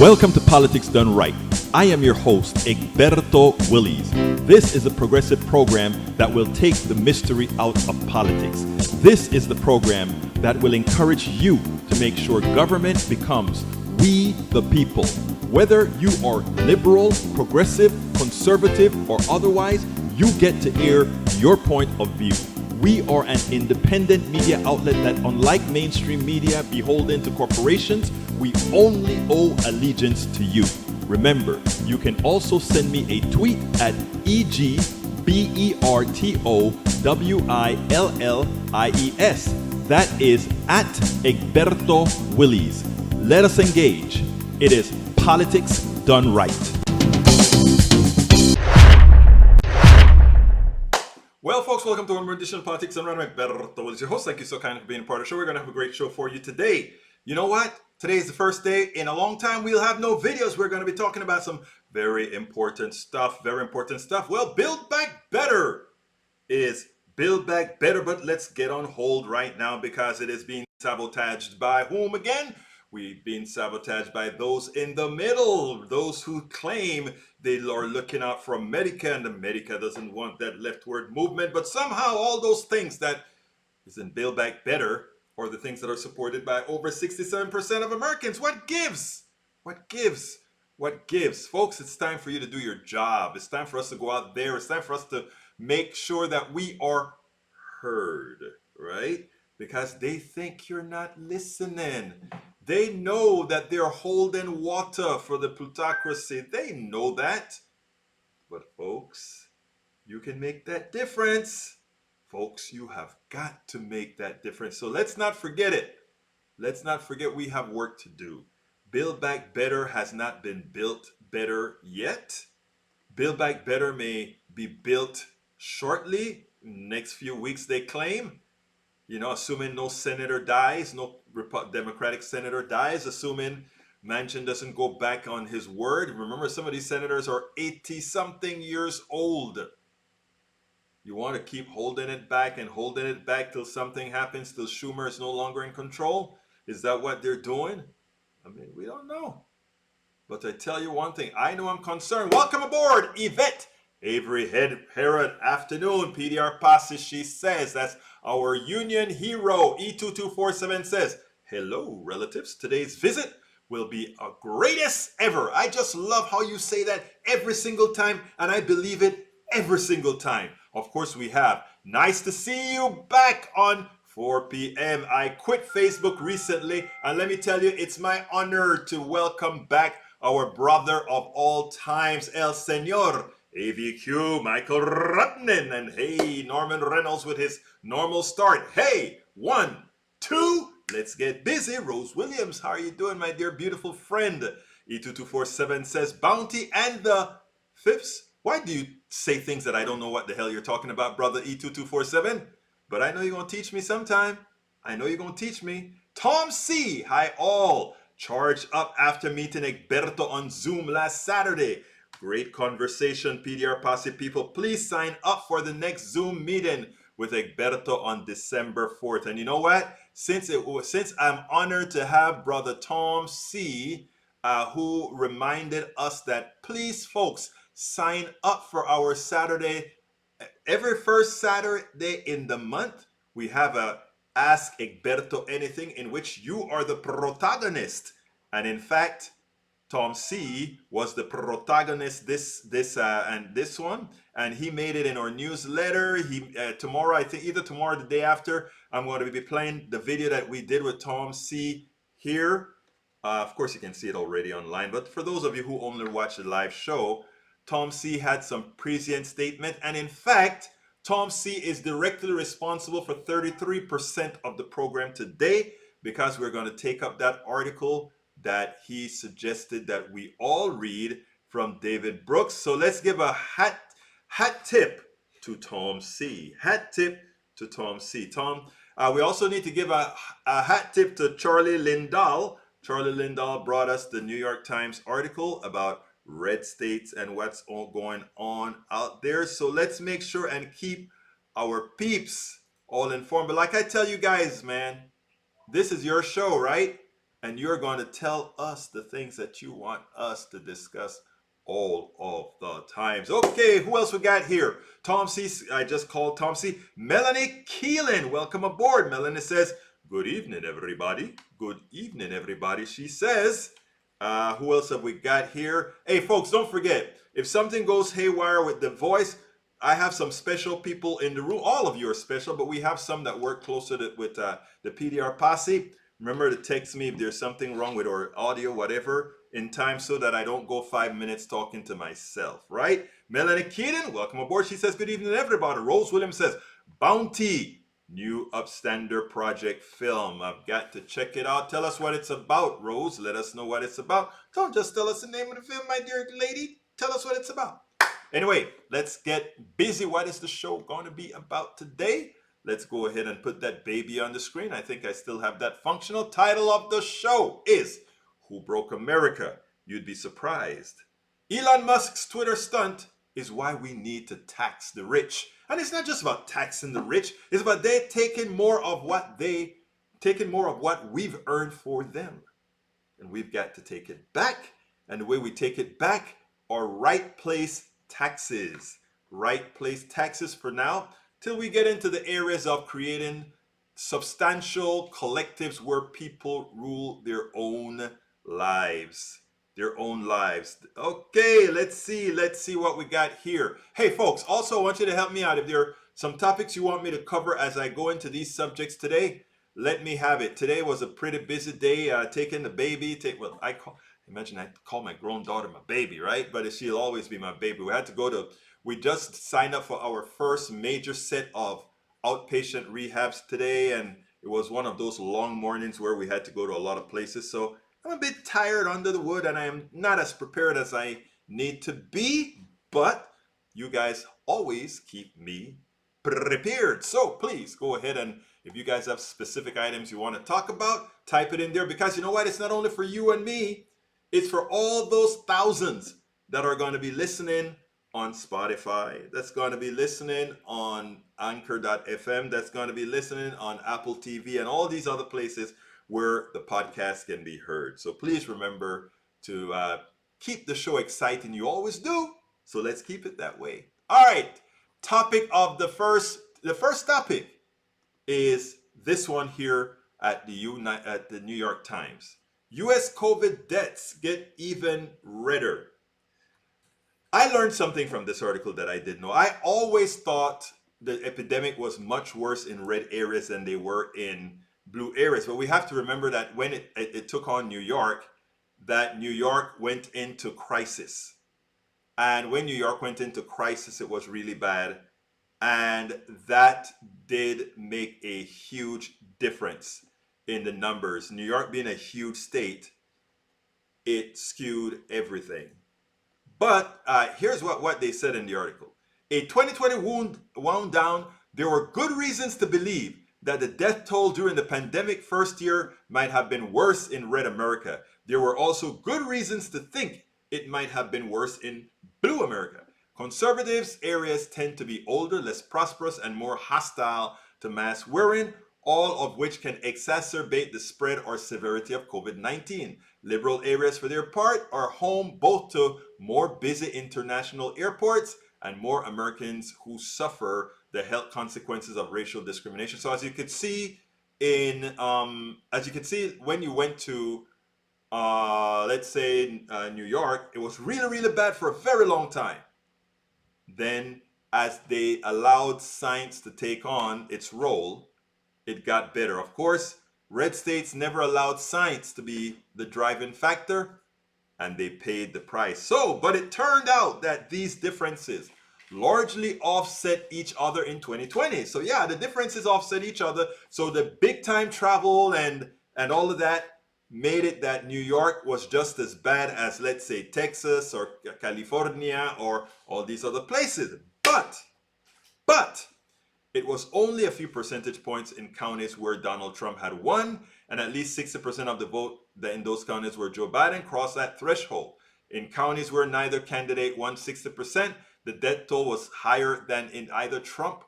Welcome to Politics Done Right. I am your host, Egberto Willies. This is a progressive program that will take the mystery out of politics. This is the program that will encourage you to make sure government becomes we the people. Whether you are liberal, progressive, conservative, or otherwise, you get to air your point of view. We are an independent media outlet that, unlike mainstream media beholden to corporations, we only owe allegiance to you. Remember, you can also send me a tweet at EGBERTOWILLIES. That is at Egberto Willies. Let us engage. It is Politics Done Right. Well, folks, welcome to another edition of Politics Done Right. I'm Egberto Willies, your host. Thank you so kindly for being a part of the show. We're going to have a great show for you today. You know what? Today is the first day in a long time we'll have no videos. We're going to be talking about some very important stuff. Well, Build Back Better is Build Back Better, but let's get on hold right now because it is being sabotaged by whom again? We've been sabotaged by those in the middle, those who claim they are looking out for America, and America doesn't want that leftward movement, but somehow all those things that is in Build Back Better or the things that are supported by over 67% of Americans. What gives? What gives? What gives? Folks, it's time for you to do your job. It's time for us to go out there. It's time for us to make sure that we are heard, right? Because they think you're not listening. They know that they're holding water for the plutocracy. They know that. But folks, you can make that difference. Folks, you have got to make that difference. So let's not forget it. Let's not forget we have work to do. Build Back Better has not been built better yet. Build Back Better may be built shortly, next few weeks they claim. You know, assuming no senator dies, no Democratic senator dies, assuming Manchin doesn't go back on his word. Remember, some of these senators are 80-something years old. You want to keep holding it back till something happens, till Schumer is no longer in control? Is that what they're doing? I mean, we don't know. But I tell you one thing, I know I'm concerned. Welcome aboard, Yvette Avery Herod. Afternoon, PDR Posse, she says. That's our union hero. E2247 says, hello, relatives. Today's visit will be a greatest ever. I just love how you say that every single time, and I believe it every single time. Of course, we have nice to see you back on 4 p.m. I quit Facebook recently, and let me tell you, it's my honor to welcome back our brother of all times, El Señor AVQ, Michael Rutnan, and hey, Norman Reynolds with his normal start. Hey, 1, 2, let's get busy. Rose Williams, how are you doing, my dear beautiful friend? E2247 says, Bounty and the Fifths. Why do you say things that I don't know what the hell you're talking about, brother E2247? But I know you're going to teach me sometime. I know you're going to teach me. Tom C. Hi all. Charged up after meeting Egberto on Zoom last Saturday. Great conversation, PDR Posse people. Please sign up for the next Zoom meeting with Egberto on December 4th. And you know what? Since I'm honored to have brother Tom C., who reminded us that, please, folks, sign up for our Saturday. Every first Saturday in the month, we have a Ask Egberto Anything in which you are the protagonist. And in fact, Tom C was the protagonist this one, and he made it in our newsletter. Tomorrow, I think either tomorrow or the day after, I'm going to be playing the video that we did with Tom C here. Of course, you can see it already online, but for those of you who only watch the live show, Tom C had some prescient statement, and in fact, Tom C is directly responsible for 33% of the program today, because we're going to take up that article that he suggested that we all read from David Brooks. So let's give a hat tip to Tom C. Hat tip to Tom C. Tom, we also need to give a hat tip to Charlie Lindahl. Charlie Lindahl brought us the New York Times article about red states and what's all going on out there. So let's make sure and keep our peeps all informed. But like I tell you guys, man, this is your show, right? and you're going to tell us the things that you want us to discuss all of the times. Okay, who else we got here? Tom C. I just called Tom C. Melanie Keelan, welcome aboard. Melanie says, good evening, everybody. Good evening, everybody. She says, who else have we got here? Hey, folks, don't forget, if something goes haywire with the voice, I have some special people in the room. All of you are special, but we have some that work closer with the PDR posse. Remember to text me if there's something wrong with our audio, whatever, in time so that I don't go 5 minutes talking to myself, right? Melanie Keaton, welcome aboard. She says, good evening, everybody. Rose Williams says, Bounty, new upstander project film. I've got to check it out. Tell us what it's about, Rose. Let us know what it's about. Don't just tell us the name of the film, my dear lady. Tell us what it's about. Anyway, let's get busy. What is the show going to be about today? Let's go ahead and put that baby on the screen. I think I still have that functional. Title of the show is Who Broke America? You'd be surprised. Elon Musk's Twitter stunt is why we need to tax the rich. And it's not just about taxing the rich. It's about they taking more of what we've earned for them. And we've got to take it back. And the way we take it back are right place taxes. Right place taxes for now, till we get into the areas of creating substantial collectives where people rule their own lives. Okay, let's see what we got here. Hey folks, also I want you to help me out. If there are some topics you want me to cover as I go into these subjects today, let me have it. Today was a pretty busy day, taking the baby. Imagine I call my grown daughter my baby, right? But she'll always be my baby. We just signed up for our first major set of outpatient rehabs today, and it was one of those long mornings where we had to go to a lot of places. So I'm a bit tired under the wood, and I am not as prepared as I need to be, but you guys always keep me prepared. So please go ahead, and if you guys have specific items you want to talk about, type it in there, because you know what? It's not only for you and me, it's for all those thousands that are going to be listening on Spotify, that's going to be listening on Anchor.fm, that's going to be listening on Apple TV, and all these other places where the podcast can be heard. So please remember to keep the show exciting. You always do. So let's keep it that way. All right. Topic of the first topic is this one here at the New York Times. U.S. COVID deaths get even redder. I learned something from this article that I didn't know. I always thought the epidemic was much worse in red areas than they were in blue areas. But we have to remember that when it took on New York, that New York went into crisis. And when New York went into crisis, it was really bad. And that did make a huge difference in the numbers. New York being a huge state, it skewed everything. But here's what they said in the article. A 2020 wound down, there were good reasons to believe that the death toll during the pandemic first year might have been worse in red America. There were also good reasons to think it might have been worse in blue America. Conservatives areas tend to be older, less prosperous, and more hostile to mask wearing, all of which can exacerbate the spread or severity of COVID-19. Liberal areas, for their part, are home both to more busy international airports and more Americans who suffer the health consequences of racial discrimination. So as you could see when you went to, let's say, New York, it was really, really bad for a very long time. Then, as they allowed science to take on its role, it got better. Of course, red states never allowed science to be the driving factor, and they paid the price. So, but it turned out that these differences largely offset each other in 2020. So yeah, the differences offset each other. So the big time travel and all of that made it that New York was just as bad as, let's say, Texas or California or all these other places. But it was only a few percentage points in counties where Donald Trump had won, and at least 60% of the vote in those counties where Joe Biden crossed that threshold. In counties where neither candidate won 60%, the death toll was higher than in either Trump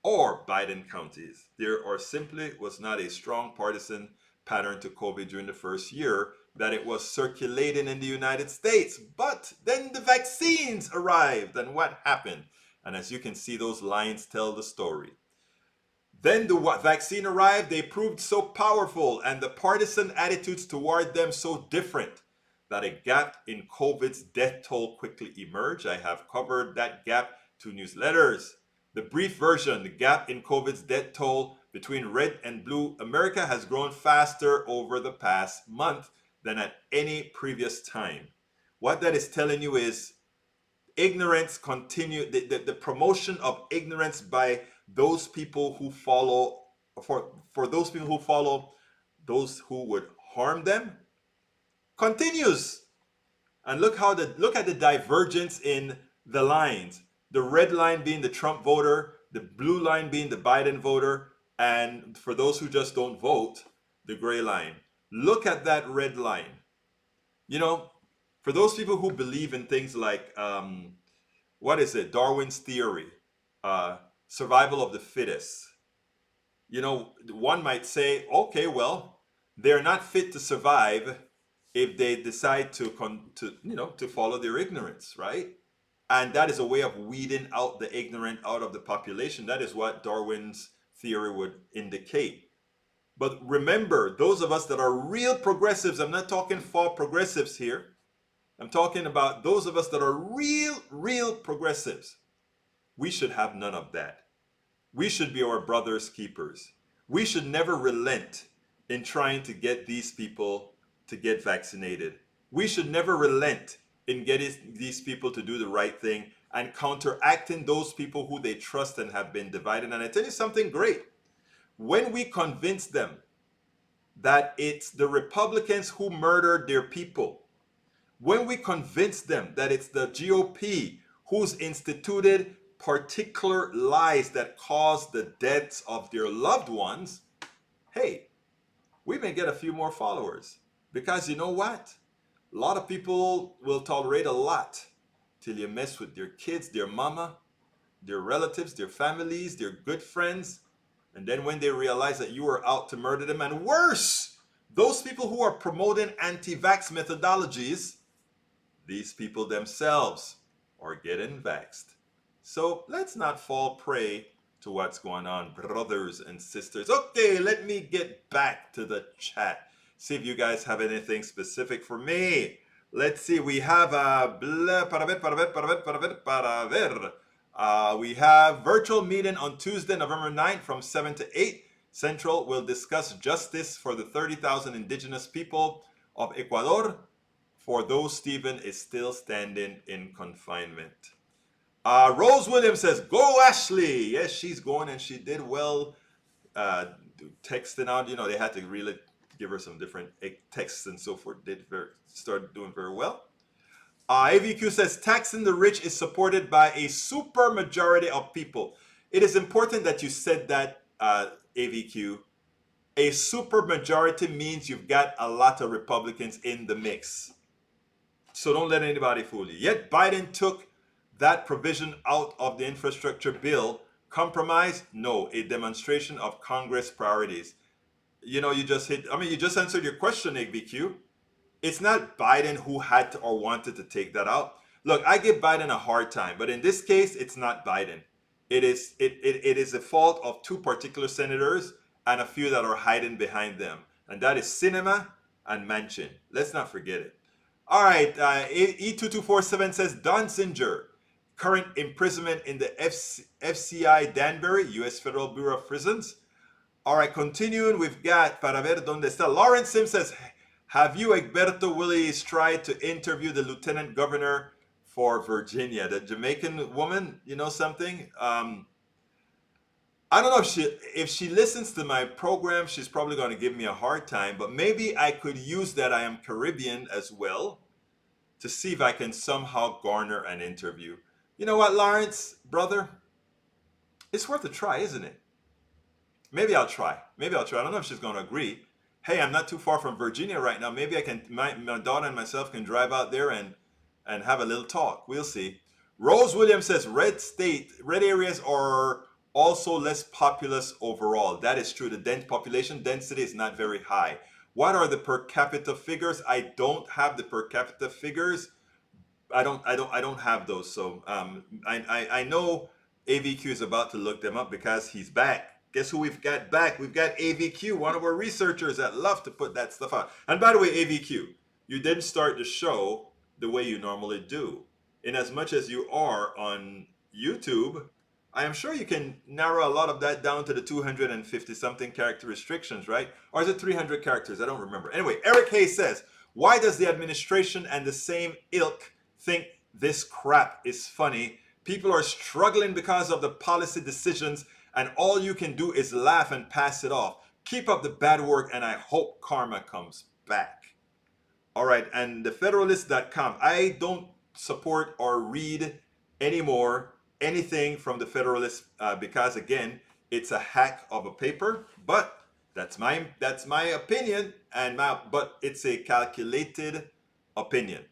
or Biden counties. There simply was not a strong partisan pattern to COVID during the first year, that it was circulating in the United States. But then the vaccines arrived, and what happened? And as you can see, those lines tell the story. Then the vaccine arrived, they proved so powerful, and the partisan attitudes toward them so different, that a gap in COVID's death toll quickly emerged. I have covered that gap 2 newsletters. The brief version: the gap in COVID's death toll between red and blue America has grown faster over the past month than at any previous time. What that is telling you is ignorance continue, the promotion of ignorance by those people who follow, for those people who follow those who would harm them, continues. And look at the divergence in the lines. The red line being the Trump voter, the blue line being the Biden voter, and for those who just don't vote, the gray line. Look at that red line. You know, for those people who believe in things like, what is it, Darwin's theory, survival of the fittest, you know, one might say, okay, well, they're not fit to survive if they decide to follow their ignorance, right? And that is a way of weeding out the ignorant out of the population. That is what Darwin's theory would indicate. But remember, those of us that are real progressives, I'm not talking false progressives here. I'm talking about those of us that are real progressives. We should have none of that. We should be our brother's keepers. We should never relent in trying to get these people to get vaccinated. We should never relent in getting these people to do the right thing and counteracting those people who they trust and have been divided. And I tell you something great. When we convince them that it's the Republicans who murdered their people, when we convince them that it's the GOP who's instituted particular lies that cause the deaths of their loved ones, hey, we may get a few more followers. Because you know what? A lot of people will tolerate a lot till you mess with their kids, their mama, their relatives, their families, their good friends. And then when they realize that you are out to murder them, and worse, those people who are promoting anti-vax methodologies, these people themselves are getting vaxxed. So let's not fall prey to what's going on, brothers and sisters. Okay, let me get back to the chat. See if you guys have anything specific for me. Let's see, we have we have virtual meeting on Tuesday, November 9th from 7 to 8 Central. We'll discuss justice for the 30,000 indigenous people of Ecuador. For those Stephen is still standing in confinement. Rose Williams says, go Ashley. Yes, she's going, and she did well texting out. You know, they had to really give her some different texts and so forth. Started doing very well. AVQ says, taxing the rich is supported by a super majority of people. It is important that you said that, AVQ. A super majority means you've got a lot of Republicans in the mix. So don't let anybody fool you. Yet Biden took that provision out of the infrastructure bill. Compromise? No, a demonstration of Congress priorities. You know, you just answered your question, AVQ. It's not Biden who had to or wanted to take that out. Look, I give Biden a hard time, but in this case, it's not Biden. It is the fault of two particular senators and a few that are hiding behind them. And that is Sinema and Manchin. Let's not forget it. All right, E2247 says, Don Singer, current imprisonment in the FCI Danbury, U.S. Federal Bureau of Prisons. All right, continuing, we've got, para ver donde está, Lawrence Sim says, have you, Egberto Willis, tried to interview the lieutenant governor for Virginia, the Jamaican woman? You know something? I don't know if she listens to my program, she's probably going to give me a hard time, but maybe I could use that I am Caribbean as well to see if I can somehow garner an interview. You know what, Lawrence, brother? It's worth a try, isn't it? Maybe I'll try. I don't know if she's going to agree. Hey, I'm not too far from Virginia right now. Maybe I can, my daughter and myself can drive out there and have a little talk. We'll see. Rose Williams says, red areas are also less populous overall. That is true. The population density is not very high. What are the per capita figures? I don't have the per capita figures. I don't have those. So I know AVQ is about to look them up because he's back. Guess who we've got back? We've got AVQ, one of our researchers that love to put that stuff out. And by the way, AVQ, you didn't start the show the way you normally do. In as much as you are on YouTube, I am sure you can narrow a lot of that down to the 250 something character restrictions, right? Or is it 300 characters? I don't remember. Anyway, Eric Hayes says, why does the administration and the same ilk think this crap is funny? People are struggling because of the policy decisions, and all you can do is laugh and pass it off. Keep up the bad work, and I hope karma comes back. All right, and the Federalist.com. I don't support or read anymore anything from the Federalist because again, it's a hack of a paper. But that's my opinion, but it's a calculated opinion.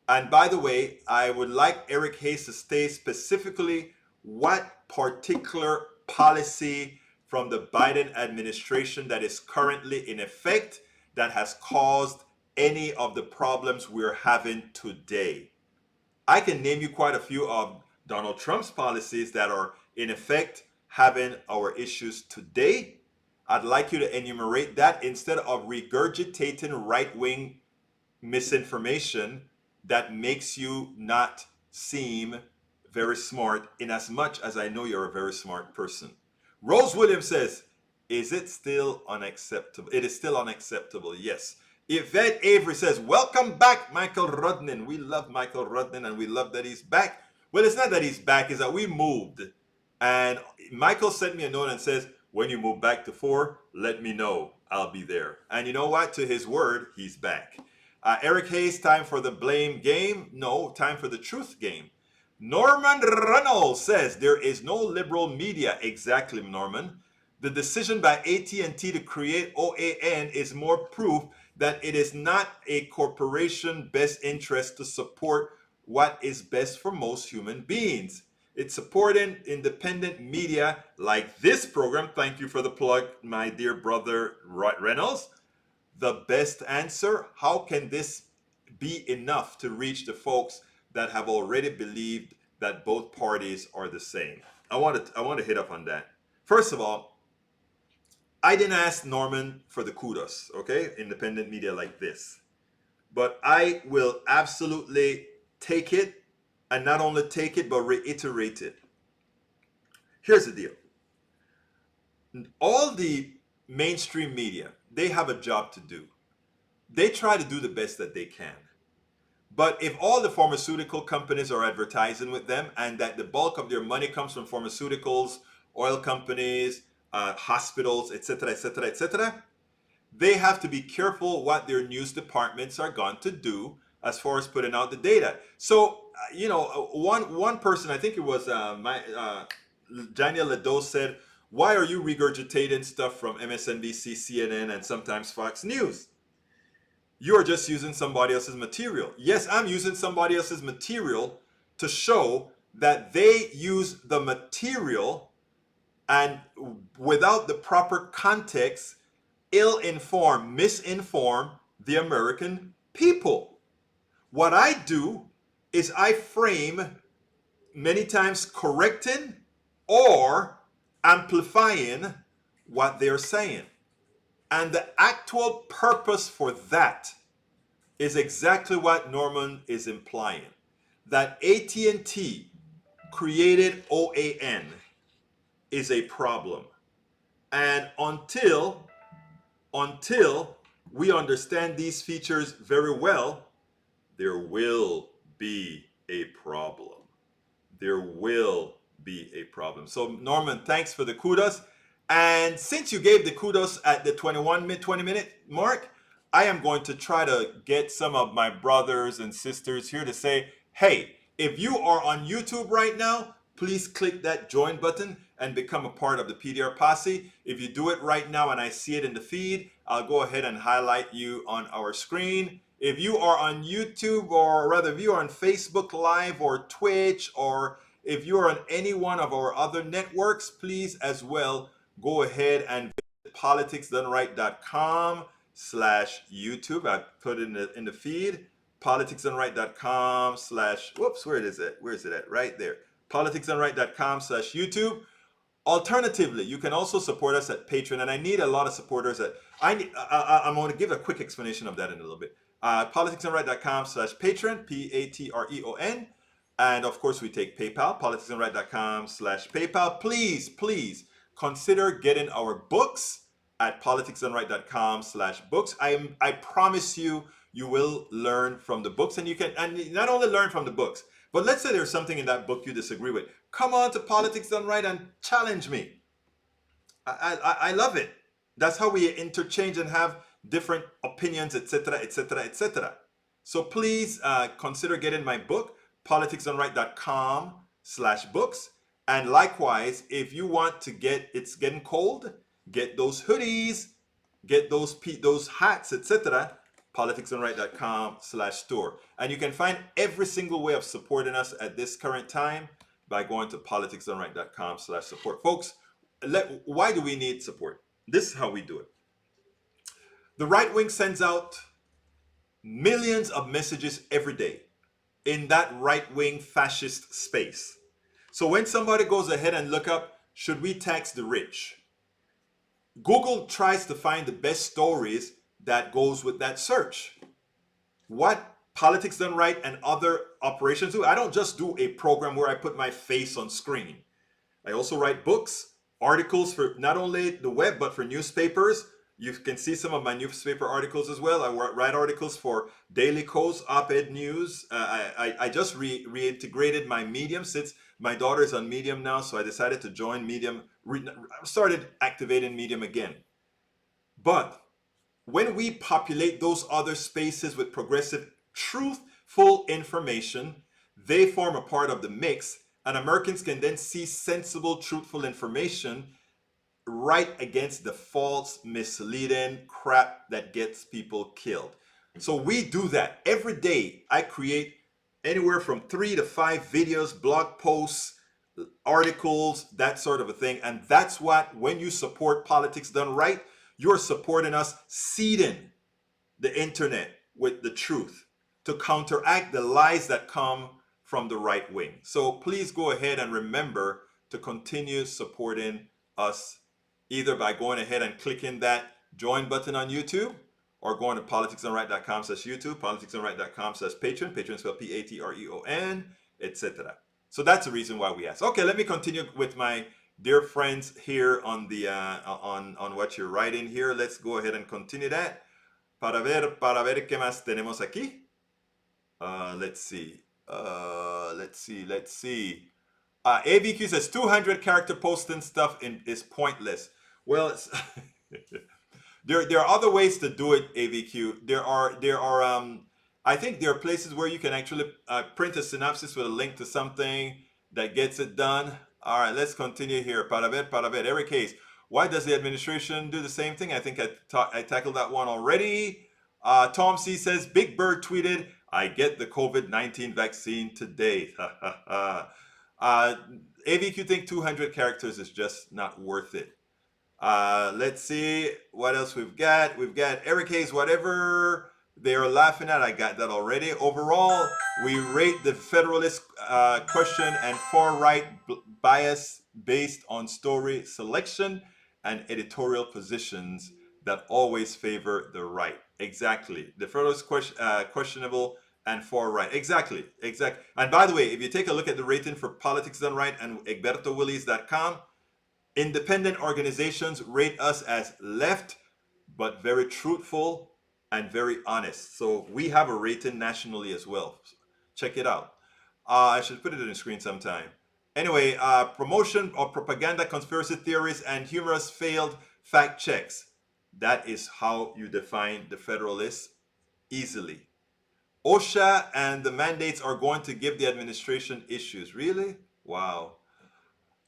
And by the way, I would like Eric Hayes to state specifically what particular policy from the Biden administration that is currently in effect that has caused any of the problems we're having today. I can name you quite a few of Donald Trump's policies that are in effect having our issues today. I'd like you to enumerate that instead of regurgitating right-wing misinformation that makes you not seem very smart, in as much as I know you're a very smart person. Rose Williams says, is it still unacceptable? It is still unacceptable, yes. Yvette Avery says, welcome back, Michael Rudnin. We love Michael Rudnin and we love that he's back. Well, it's not that he's back, it's that we moved. And Michael sent me a note and says, when you move back to 4, let me know. I'll be there. And you know what? To his word, he's back. Eric Hayes, time for the blame game? No, time for the truth game. Norman Reynolds says, there is no liberal media. Exactly, Norman. The decision by AT&T to create OAN is more proof that it is not a corporation best interest to support what is best for most human beings. It's supporting independent media like this program. Thank you for the plug, my dear brother Reynolds. The best answer, how can this be enough to reach the folks that have already believed that both parties are the same? I want to hit up on that. First of all, I didn't ask Norman for the kudos, okay? Independent media like this. But I will absolutely take it, and not only take it, but reiterate it. Here's the deal. All the mainstream media, they have a job to do. They try to do the best that they can. But if all the pharmaceutical companies are advertising with them, and that the bulk of their money comes from pharmaceuticals, oil companies, hospitals, etc., etc., etc., they have to be careful what their news departments are going to do as far as putting out the data. So, one person, I think it was Daniel Ledo, said, why are you regurgitating stuff from MSNBC, CNN, and sometimes Fox News? You are just using somebody else's material. Yes, I'm using somebody else's material to show that they use the material and without the proper context, ill-inform, misinform the American people. What I do is I frame many times correcting or amplifying what they're saying. And the actual purpose for that is exactly what Norman is implying. That AT&T created OAN is a problem. And until we understand these features very well, there will be a problem. There will be a problem. So Norman, thanks for the kudos. And since you gave the kudos at the 20 minute mark, I am going to try to get some of my brothers and sisters here to say, hey, if you are on YouTube right now, please click that join button and become a part of the PDR Posse. If you do it right now and I see it in the feed, I'll go ahead and highlight you on our screen. If you are on YouTube, or rather if you are on Facebook Live or Twitch, or if you are on any one of our other networks, please as well go ahead and visit politicsdoneright.com politicsdoneright.com/YouTube. I put it in the feed. politicsdoneright.com/ whoops, where is it? Where is it at? Right there. politicsdoneright.com/YouTube. Alternatively, you can also support us at Patreon, and I need a lot of supporters. I'm going to give a quick explanation of that in a little bit. politicsandright.com/Patreon, Patreon, and of course we take PayPal. politicsandright.com/PayPal. Please consider getting our books at politicsandright.com/books. I promise you will learn from the books, and you can not only learn from the books, but let's say there's something in that book you disagree with. Come on to Politics Done Right and challenge me. I love it. That's how we interchange and have different opinions, etc., etc., etc. So please consider getting my book, politicsdoneright.com/books. And likewise, if you want to it's getting cold, get those hoodies, get those hats, etc., politicsdoneright.com/store. And you can find every single way of supporting us at this current time by going to politicsdoneright.com/support. Folks, why do we need support? This is how we do it. The right wing sends out millions of messages every day in that right wing fascist space. So when somebody goes ahead and look up, should we tax the rich? Google tries to find the best stories that goes with that search. What Politics Done Right and other operations do, I don't just do a program where I put my face on screen. I also write books, articles for not only the web, but for newspapers. You can see some of my newspaper articles as well. I write articles for Daily Kos, op-ed news. I just reintegrated my Medium since my daughter's on Medium now, so I decided to join Medium. Started activating Medium again. But when we populate those other spaces with progressive, truthful information, they form a part of the mix, and Americans can then see sensible, truthful information right against the false, misleading crap that gets people killed. So we do that every day. I create anywhere from 3 to 5 videos, blog posts, articles, that sort of a thing. And that's what, when you support Politics Done Right, you're supporting us seeding the internet with the truth to counteract the lies that come from the right wing. So please go ahead and remember to continue supporting us either by going ahead and clicking that join button on YouTube, or going to politicsdoneright.com/YouTube, politicsdoneright.com/Patreon, Patreon spelled Patreon, etc. So that's the reason why we ask. Okay, let me continue with my dear friends here on the on what you're writing here. Let's go ahead and continue that. Para ver qué más tenemos aquí. Let's see. AVQ says 200 character posting stuff is pointless. Well, it's there are other ways to do it, AVQ. There are I think there are places where you can actually print a synopsis with a link to something that gets it done. All right, let's continue here. Para ver. Every case. Why does the administration do the same thing? I think I tackled that one already. Tom C says, Big Bird tweeted, I get the COVID-19 vaccine today. AVQ think 200 characters is just not worth it. Let's see what else we've got. We've got Eric Hayes, whatever they are laughing at. I got that already. Overall, we rate the Federalist question and far-right bias based on story selection and editorial positions that always favor the right. Exactly. The Federalist questionable and far-right. Exactly. And by the way, if you take a look at the rating for Politics Done Right and egbertowillies.com, independent organizations rate us as left, but very truthful and very honest. So we have a rating nationally as well. Check it out. I should put it on the screen sometime. Anyway, promotion of propaganda, conspiracy theories, and humorous failed fact checks. That is how you define the Federalists easily. OSHA and the mandates are going to give the administration issues. Really? Wow.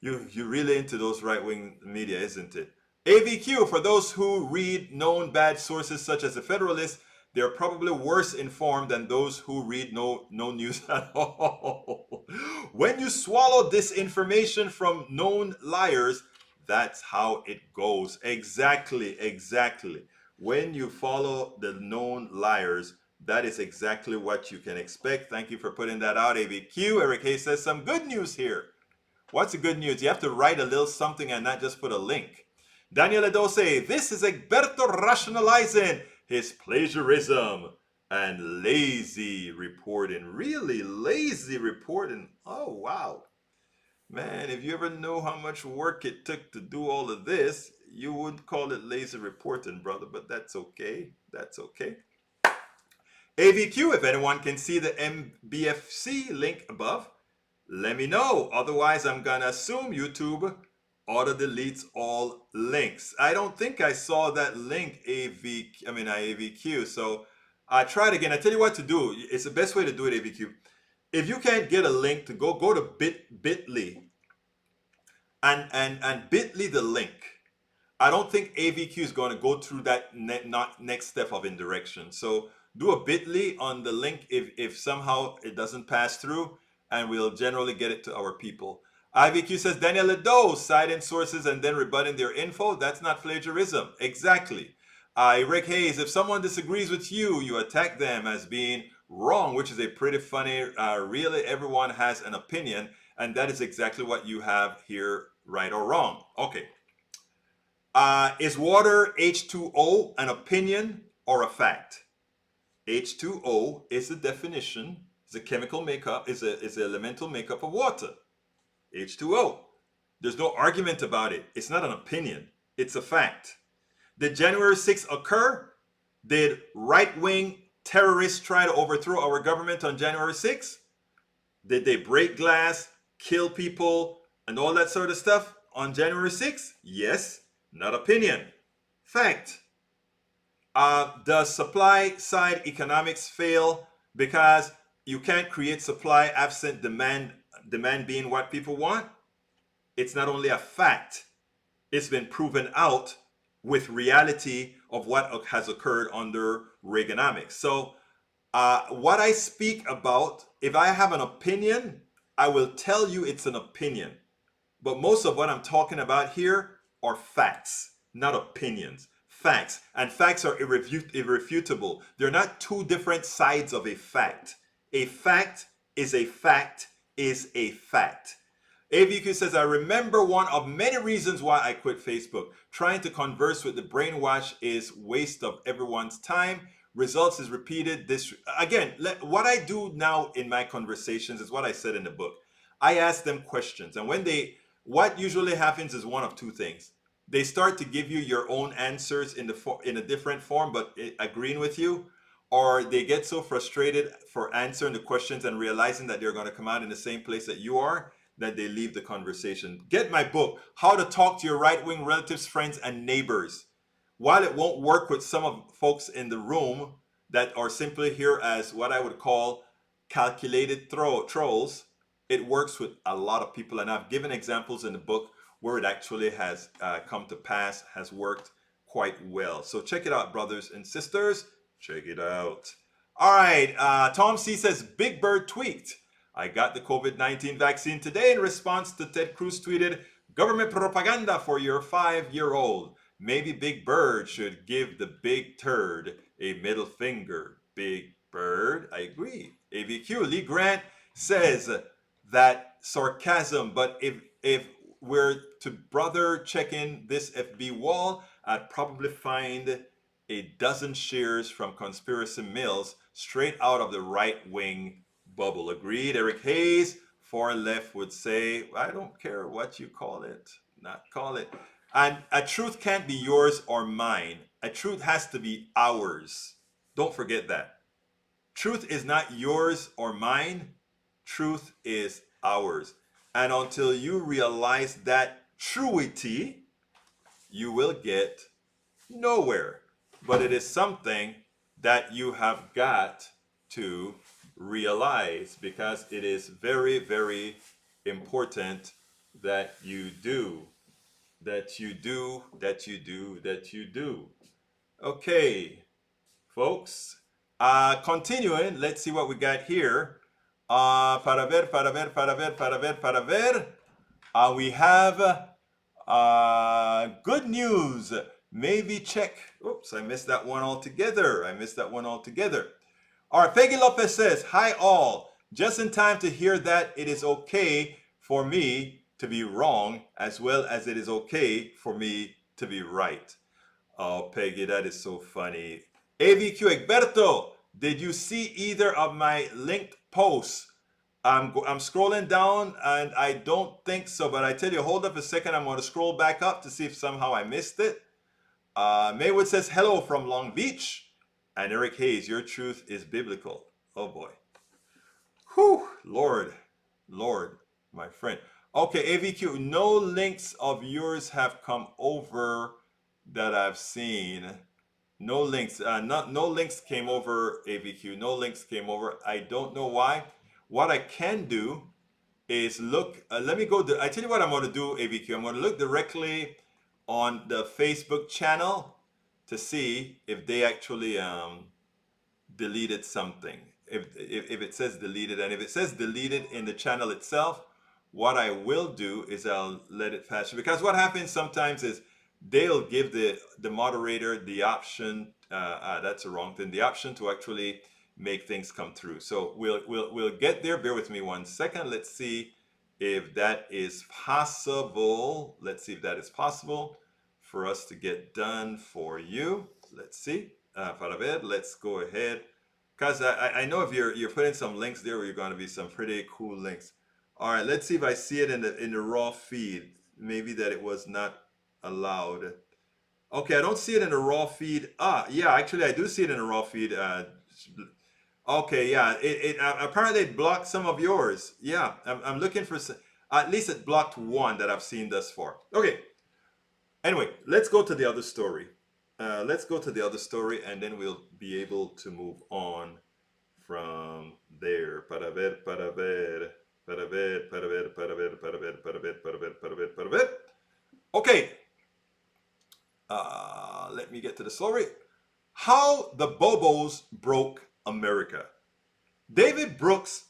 You're really into those right-wing media, isn't it? AVQ, for those who read known bad sources such as the Federalist, they're probably worse informed than those who read no news at all. When you swallow disinformation from known liars, that's how it goes. Exactly. When you follow the known liars, that is exactly what you can expect. Thank you for putting that out, AVQ. Eric Hayes says some good news here. What's the good news? You have to write a little something and not just put a link. Daniel Adose, this is Egberto rationalizing his plagiarism and lazy reporting. Really lazy reporting. Oh, wow. Man, if you ever know how much work it took to do all of this, you wouldn't call it lazy reporting, brother, but that's okay. That's okay. AVQ, if anyone can see the MBFC link above, let me know. Otherwise, I'm going to assume YouTube auto deletes all links. I don't think I saw that link, AVQ. So I tried again. I tell you what to do. It's the best way to do it, AVQ. If you can't get a link to go to bit.ly and bit.ly the link. I don't think AVQ is going to go through that next step of indirection. So do a bit.ly on the link if somehow it doesn't pass through, and we'll generally get it to our people. IVQ says, Daniel Ledo, citing sources and then rebutting their info. That's not plagiarism. Exactly. Rick Hayes, if someone disagrees with you, you attack them as being wrong, which is a pretty funny, really everyone has an opinion, and that is exactly what you have here, right or wrong. Okay. Is water H2O an opinion or a fact? H2O is the definition, is a chemical makeup, is the elemental makeup of water. H2O. There's no argument about it. It's not an opinion. It's a fact. Did January 6th occur? Did right-wing terrorists try to overthrow our government on January 6th? Did they break glass, kill people, and all that sort of stuff on January 6th? Yes. Not opinion. Fact. Does supply side economics fail because you can't create supply absent demand being what people want? It's not only a fact, it's been proven out with reality of what has occurred under Reaganomics. So what I speak about, if I have an opinion, I will tell you it's an opinion. But most of what I'm talking about here are facts, not opinions. Facts. And facts are irrefutable. They're not two different sides of a fact. A fact is a fact is a fact. AVQ says, I remember one of many reasons why I quit Facebook. Trying to converse with the brainwash is waste of everyone's time. Results is repeated. This again, what I do now in my conversations is what I said in the book. I ask them questions. And what usually happens is one of two things. They start to give you your own answers in a different form, but agreeing with you, or they get so frustrated for answering the questions and realizing that they're going to come out in the same place that you are, that they leave the conversation. Get my book, How to Talk to Your Right-Wing Relatives, Friends, and Neighbors. While it won't work with some of folks in the room that are simply here as what I would call calculated trolls, it works with a lot of people. And I've given examples in the book where it actually has come to pass, has worked quite well. So check it out, brothers and sisters. Check it out. All right, Tom C says, Big Bird tweaked. I got the COVID-19 vaccine today in response to Ted Cruz tweeted, government propaganda for your 5-year-old. Maybe Big Bird should give the big turd a middle finger. Big Bird, I agree. AVQ, Lee Grant says that sarcasm, but if we're to brother checking this FB wall, I'd probably find a dozen shares from Conspiracy Mills straight out of the right-wing bubble. Agreed. Eric Hayes, far left would say, I don't care what you call it, not call it. And a truth can't be yours or mine. A truth has to be ours. Don't forget that. Truth is not yours or mine. Truth is ours. And until you realize that truity, you will get nowhere. But it is something that you have got to realize, because it is very, very important that you do. Okay, folks. Continuing, let's see what we got here. Para ver. We have good news. Maybe check. Oops, I missed that one altogether. I missed that one altogether. All right, Peggy Lopez says, "Hi all. Just in time to hear that it is okay for me to be wrong as well as it is okay for me to be right." Oh, Peggy, that is so funny. AVQ Egberto, did you see either of my linked posts? I'm scrolling down and I don't think so, but I tell you, hold up a second. I'm going to scroll back up to see if somehow I missed it. Maywood says, "Hello from Long Beach." And Eric Hayes, "Your truth is biblical." Oh boy. Whew, Lord, Lord, my friend. Okay, AVQ, no links of yours have come over that I've seen. No links, no links came over, AVQ. No links came over. I don't know why. What I can do is look. Let me go. I tell you what I'm going to do, AVQ. I'm going to look directly on the Facebook channel to see if they actually deleted something. If it says deleted, and if it says deleted in the channel itself, what I will do is I'll let it pass. Because what happens sometimes is they'll give the moderator the option. That's a wrong thing. The option to actually make things come through. So we'll get there. Bear with me 1 second. Let's see if that is possible. Let's see if that is possible for us to get done for you. Let's see. Para ver, let's go ahead. Because I know if you're putting some links there, you're going to be some pretty cool links. All right, let's see if I see it in the raw feed. Maybe that it was not allowed. Okay, I don't see it in the raw feed. Yeah, actually I do see it in the raw feed. Okay, yeah, it apparently it blocked some of yours. Yeah, I'm looking for at least it blocked one that I've seen thus far. Okay. Anyway, let's go to the other story. Let's go to the other story, and then we'll be able to move on from there. Para ver, para ver, para ver, para ver, para ver, para ver, para ver, para ver, para ver, para ver. Okay. Let me get to the story. How the Bobos broke America. David Brooks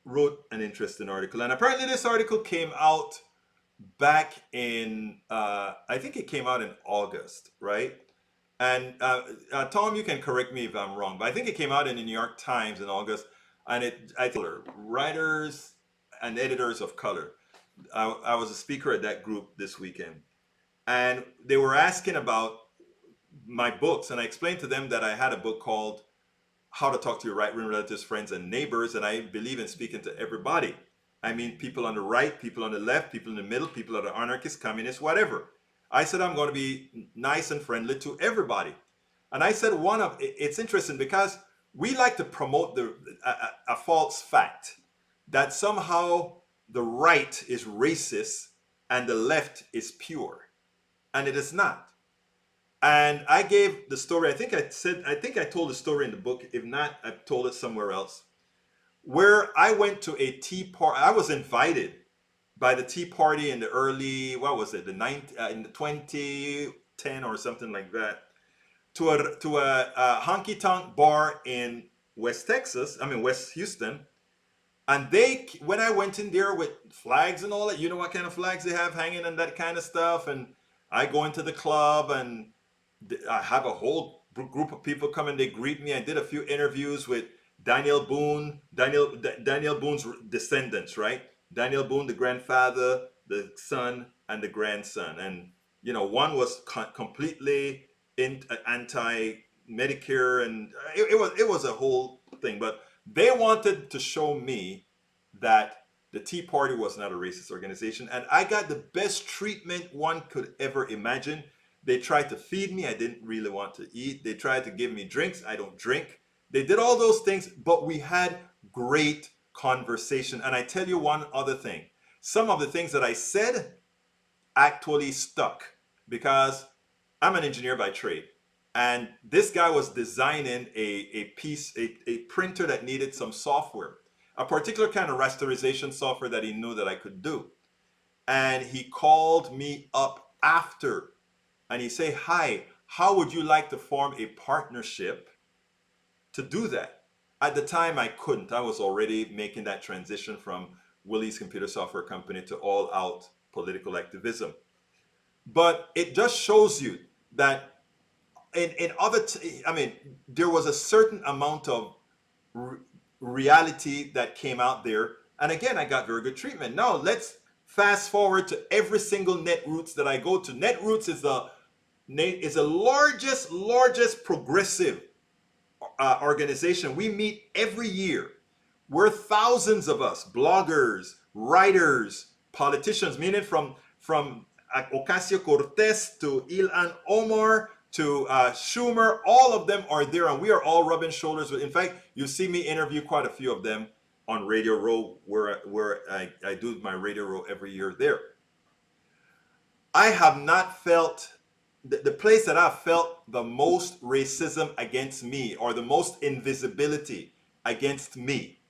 wrote an interesting article, and apparently this article came out back in I think it came out in August, right? And Tom, you can correct me if I'm wrong, but I think it came out in the New York Times in August, and I think writers and editors of color. I was a speaker at that group this weekend, and they were asking about my books, and I explained to them that I had a book called How to Talk to Your Right-Wing Relatives, Friends, and Neighbors, and I believe in speaking to everybody. I mean, people on the right, people on the left, people in the middle, people that are anarchists, communists, whatever. I said I'm going to be nice and friendly to everybody. And I said it's interesting because we like to promote a false fact that somehow the right is racist and the left is pure. And it is not. And I gave the story, I think I told the story in the book. If not, I've told it somewhere else, where I went to a tea party. I was invited by the Tea Party in the early, what was it, in the 2010 or something like that, to a honky tonk bar in West Houston. And when I went in there with flags and all that, you know what kind of flags they have hanging and that kind of stuff. And I go into the club and I have a whole group of people come and they greet me. I did a few interviews with Daniel Boone's descendants, right? Daniel Boone, the grandfather, the son, and the grandson. And, one was completely anti-Medicare, and it was a whole thing. But they wanted to show me that the Tea Party was not a racist organization. And I got the best treatment one could ever imagine. They tried to feed me. I didn't really want to eat. They tried to give me drinks. I don't drink. They did all those things, but we had great conversation. And I tell you one other thing. Some of the things that I said actually stuck because I'm an engineer by trade. And this guy was designing a printer that needed some software, a particular kind of rasterization software that he knew that I could do. And he called me up after and he said, "Hi, how would you like to form a partnership to do that?" At the time, I couldn't. I was already making that transition from Willie's Computer Software Company to all-out political activism. But it just shows you that in I mean, there was a certain amount of re- reality that came out there. And again, I got very good treatment. Now let's fast forward to every single Netroots that I go to. Netroots is the largest progressive organization. We meet every year. We're thousands of us, bloggers, writers, politicians, meaning from Ocasio Cortez to Ilan Omar to Schumer. All of them are there, and we are all rubbing shoulders with. In fact, you see me interview quite a few of them on Radio Row, where I do my Radio Row every year there. I have not felt the place that I've felt the most racism against me, or the most invisibility against me,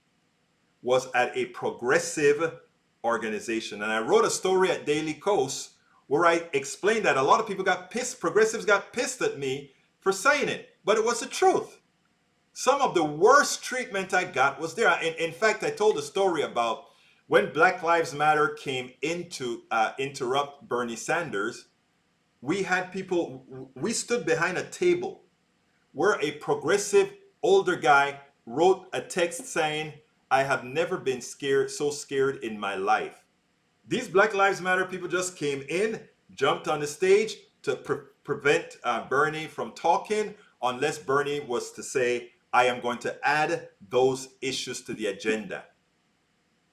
was at a progressive organization. And I wrote a story at Daily Kos where I explained that a lot of people got pissed, progressives got pissed at me for saying it, but it was the truth. Some of the worst treatment I got was there. In fact, I told a story about when Black Lives Matter came in to interrupt Bernie Sanders. We had people, we stood behind a table where a progressive older guy wrote a text saying, "I have never been so scared in my life." These Black Lives Matter people just came in, jumped on the stage to prevent Bernie from talking, unless Bernie was to say, "I am going to add those issues to the agenda."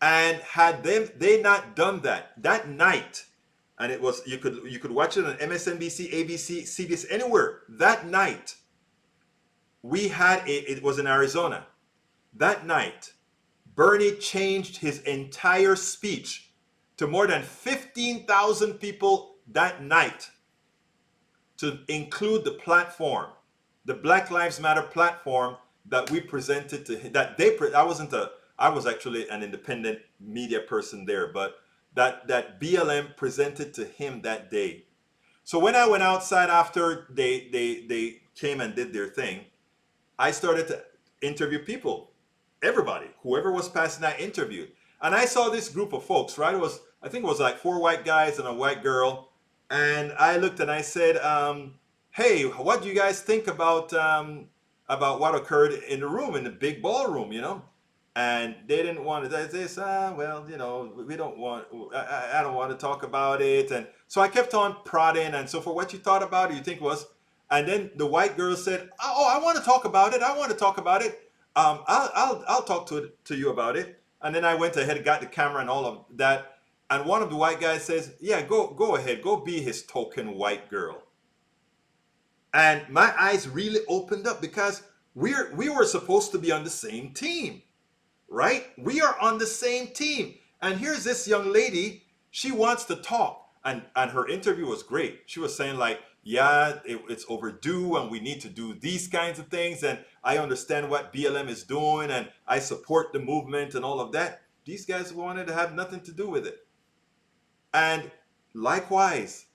And had they not done that night, and it was, you could watch it on MSNBC, ABC, CBS, anywhere. That night, it was in Arizona. That night, Bernie changed his entire speech to more than 15,000 people that night to include the platform, the Black Lives Matter platform that we presented to him. I was actually an independent media person there, but that BLM presented to him that day. So when I went outside after they came and did their thing, I started to interview people. Everybody, whoever was passing, I interviewed. And I saw this group of folks, right? I think it was like 4 white guys and a white girl. And I looked and I said, "Hey, what do you guys think about what occurred in the room, in the big ballroom, you know?" And they didn't want to. They said, "Well, you know, we don't want. I don't want to talk about it." And so I kept on prodding and so for what you thought about it, you think was. And then the white girl said, "Oh, I want to talk about it. I want to talk about it. I'll talk to you about it." And then I went ahead and got the camera and all of that. And one of the white guys says, "Yeah, go ahead, go be his token white girl." And my eyes really opened up because we were supposed to be on the same team, right? We are on the same team. And here's this young lady, she wants to talk. And her interview was great. She was saying like, "Yeah, it's overdue and we need to do these kinds of things. And I understand what BLM is doing and I support the movement and all of that." These guys wanted to have nothing to do with it. And likewise,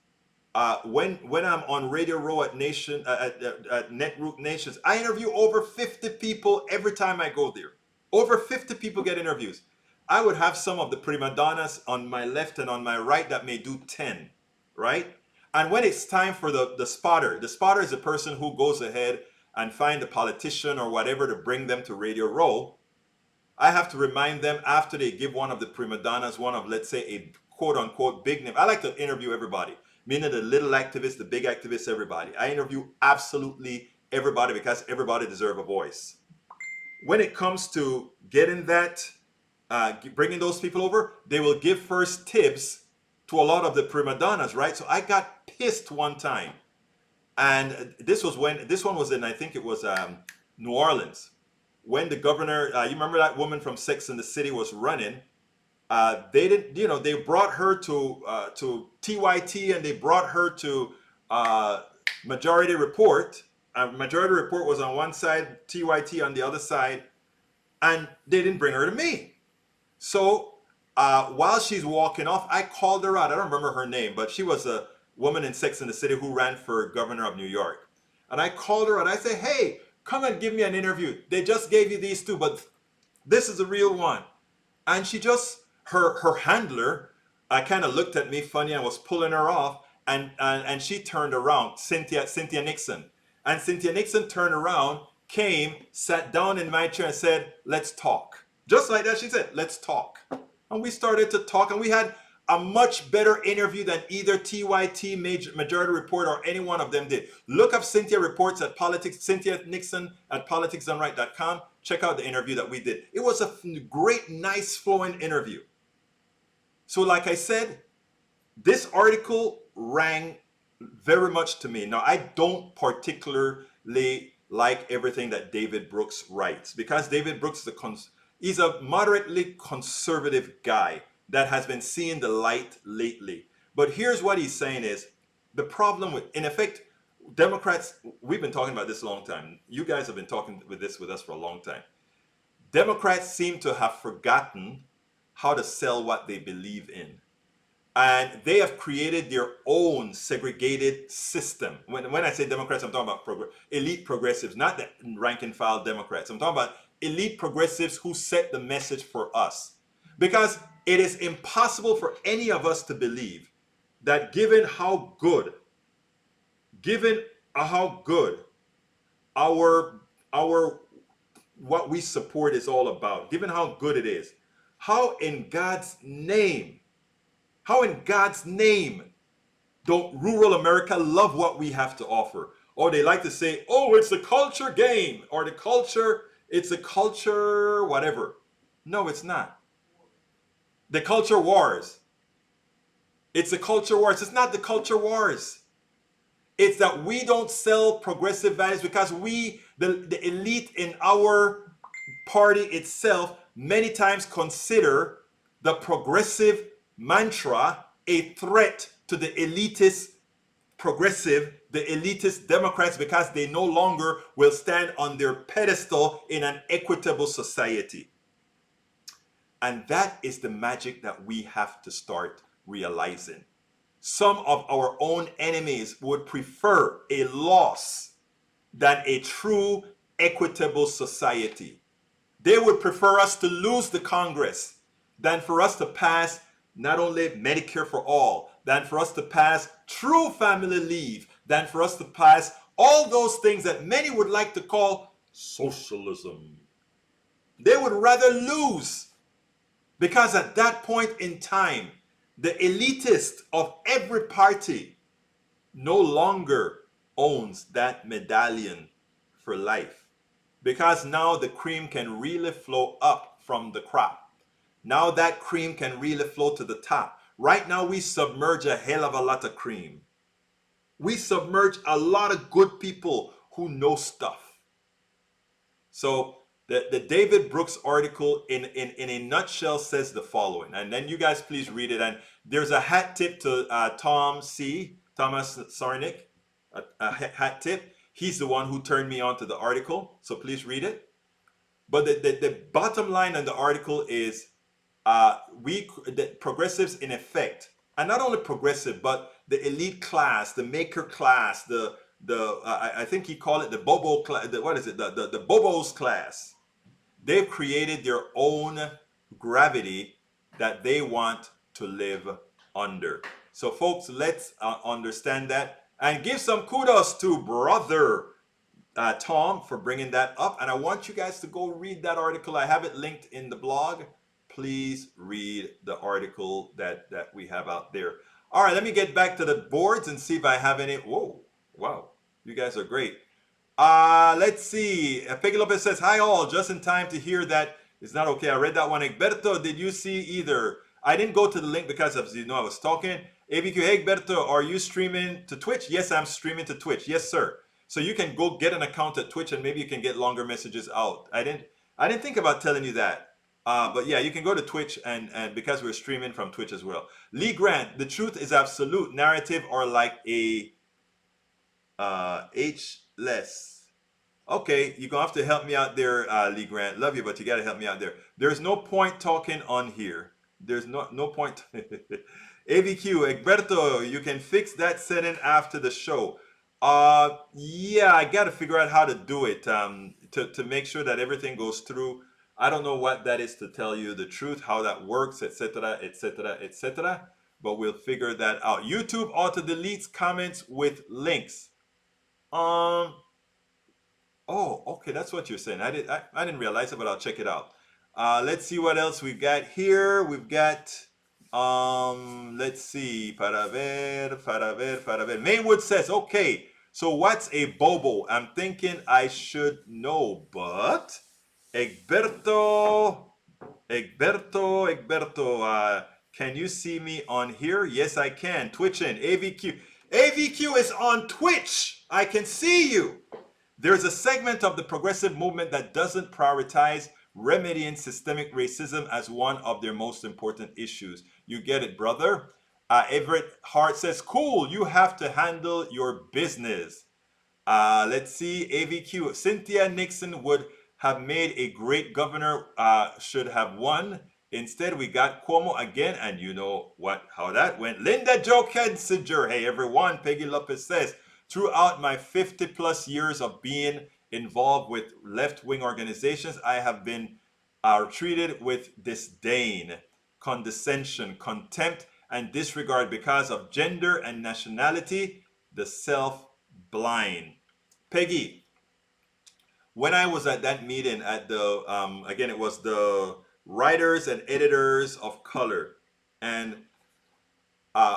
when I'm on Radio Row at Netroot Nations, I interview over 50 people every time I go there. Over 50 people get interviews. I would have some of the prima donnas on my left and on my right that may do 10, right? And when it's time for the spotter is a person who goes ahead and find a politician or whatever to bring them to Radio Row. I have to remind them after they give one of the prima donnas, one of, let's say, a quote unquote big name. I like to interview everybody, meaning the little activists, the big activists, everybody. I interview absolutely everybody because everybody deserves a voice. When it comes to getting bringing those people over, they will give first tips to a lot of the prima donnas, right? So I got pissed one time. And this one was in, I think it was New Orleans. When the governor, you remember that woman from Sex and the City was running, they didn't, they brought her to TYT and they brought her to Majority Report. Majority Report was on one side, TYT on the other side, and they didn't bring her to me. So while she's walking off, I called her out. I don't remember her name, but she was a woman in Sex and the City who ran for governor of New York. And I called her out. I said, "Hey, come and give me an interview. They just gave you these two, but this is a real one." And she just, her handler, I kind of looked at me funny and was pulling her off. and she turned around, Cynthia Nixon. And Cynthia Nixon turned around, came, sat down in my chair and said, let's talk. Just like that, she said, let's talk. And we started to talk, and we had a much better interview than either TYT, Majority Report, or any one of them did. Look up Cynthia Reports at Politics, Cynthia Nixon at politicsdoneright.com. Check out the interview that we did. It was a great, nice, flowing interview. So like I said, this article rang very much to me. Now, I don't particularly like everything that David Brooks writes, because David Brooks he's a moderately conservative guy that has been seeing the light lately. But here's what he's saying is, the problem with, in effect, Democrats, we've been talking about this a long time. You guys have been talking with us for a long time. Democrats seem to have forgotten how to sell what they believe in. And they have created their own segregated system. When I say Democrats, I'm talking about elite progressives, not the rank and file Democrats. I'm talking about elite progressives who set the message for us. Because it is impossible for any of us to believe that given how good our what we support is all about, given how good it is, how in God's name don't rural America love what we have to offer? Or they like to say, oh, it's a culture game, or it's a culture whatever. No, it's not. The culture wars. It's the culture wars. It's not the culture wars. It's that we don't sell progressive values because the elite in our party itself, many times consider the progressive mantra a threat to the elitist the elitist Democrats, because they no longer will stand on their pedestal in an equitable society. And that is the magic that we have to start realizing. Some of our own enemies would prefer a loss than a true equitable society. They would prefer us to lose the Congress than for us to pass not only Medicare for all, than for us to pass true family leave, than for us to pass all those things that many would like to call socialism. They would rather lose, because at that point in time, the elitist of every party no longer owns that medallion for life, because now the cream can really flow up from the crop. Now that cream can really flow to the top. Right now we submerge a hell of a lot of cream. We submerge a lot of good people who know stuff. So the David Brooks article in a nutshell says the following, and then you guys please read it. And there's a hat tip to Thomas Sarnick, a hat tip. He's the one who turned me on to the article, so please read it. But the bottom line on the article is the progressives in effect, and not only progressive, but the elite class, the maker class, I think he called it the bobo class. What is it? The bobos class. They've created their own gravity that they want to live under. So folks, let's understand that and give some kudos to brother Tom for bringing that up. And I want you guys to go read that article. I have it linked in the blog. Please read the article that we have out there. All right, let me get back to the boards and see if I have any. Whoa, wow, you guys are great. Let's see. Peggy Lopez says, hi all, just in time to hear that it's not okay. I read that one. Egberto, did you see either? I didn't go to the link because, as you know, I was talking. ABQ, hey Egberto, are you streaming to Twitch? Yes, I'm streaming to Twitch. Yes, sir. So you can go get an account at Twitch and maybe you can get longer messages out. I didn't think about telling you that. But yeah, you can go to Twitch and because we're streaming from Twitch as well. Lee Grant, the truth is absolute. Narrative are like a H-less. Okay, you're going to have to help me out there, Lee Grant. Love you, but you got to help me out there. There's no point talking on here. There's no point. AVQ, Egberto, you can fix that setting after the show. Yeah, I got to figure out how to do it to make sure that everything goes through. I don't know what that is to tell you the truth, how that works, etc., etc., etc. but we'll figure that out. YouTube auto deletes comments with links. Um. Oh, okay, that's what you're saying. I didn't realize it, but I'll check it out. Let's see what else we've got here. We've got let's see. Para ver. Maywood says, okay, so what's a bobo? I'm thinking I should know, but Egberto, can you see me on here? Yes, I can. Twitch in AVQ. AVQ is on Twitch. I can see you. There's a segment of the progressive movement that doesn't prioritize remedying systemic racism as one of their most important issues. You get it, brother. Everett Hart says, cool, you have to handle your business. Let's see, AVQ. Cynthia Nixon would have made a great governor, should have won. Instead, we got Cuomo again, and you know how that went. Linda Jo Kensinger. Hey, everyone. Peggy Lopez says, throughout my 50 plus years of being involved with left-wing organizations, I have been treated with disdain, condescension, contempt, and disregard because of gender and nationality, the self-blind. Peggy, when I was at that meeting at the, again, it was the writers and editors of color. And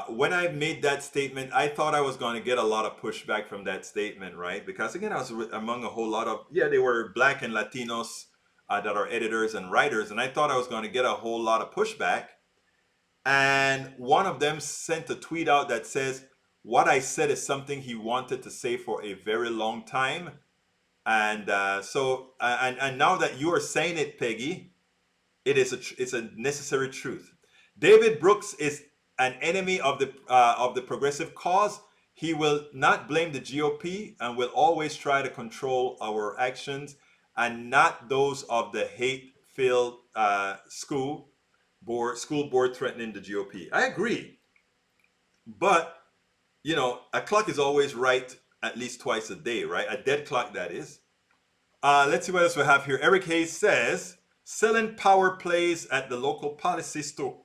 when I made that statement, I thought I was going to get a lot of pushback from that statement, right? Because again, I was among a whole lot of, they were Black and Latinos that are editors and writers. And I thought I was going to get a whole lot of pushback. And one of them sent a tweet out that says, what I said is something he wanted to say for a very long time. And and now that you are saying it, Peggy, it's a necessary truth. David Brooks is an enemy of the progressive cause. He will not blame the GOP and will always try to control our actions and not those of the hate-filled school board threatening the GOP. I agree, but a clock is always right at least twice a day, right? A dead clock, that is. Let's see what else we have here. Eric Hayes says, selling power plays at the local policy store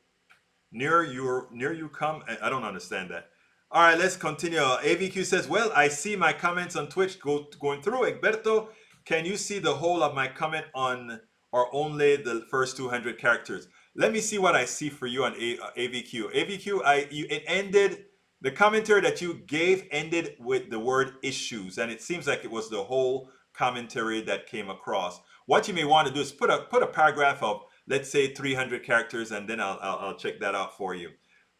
near you come. I don't understand that. All right, let's continue. AVQ says, well, I see my comments on Twitch going through. Egberto, can you see the whole of my comment on or only the first 200 characters? Let me see what I see for you on AVQ. AVQ, it ended. The commentary that you gave ended with the word issues, and it seems like it was the whole commentary that came across. What you may want to do is put a paragraph of, let's say, 300 characters, and then I'll check that out for you.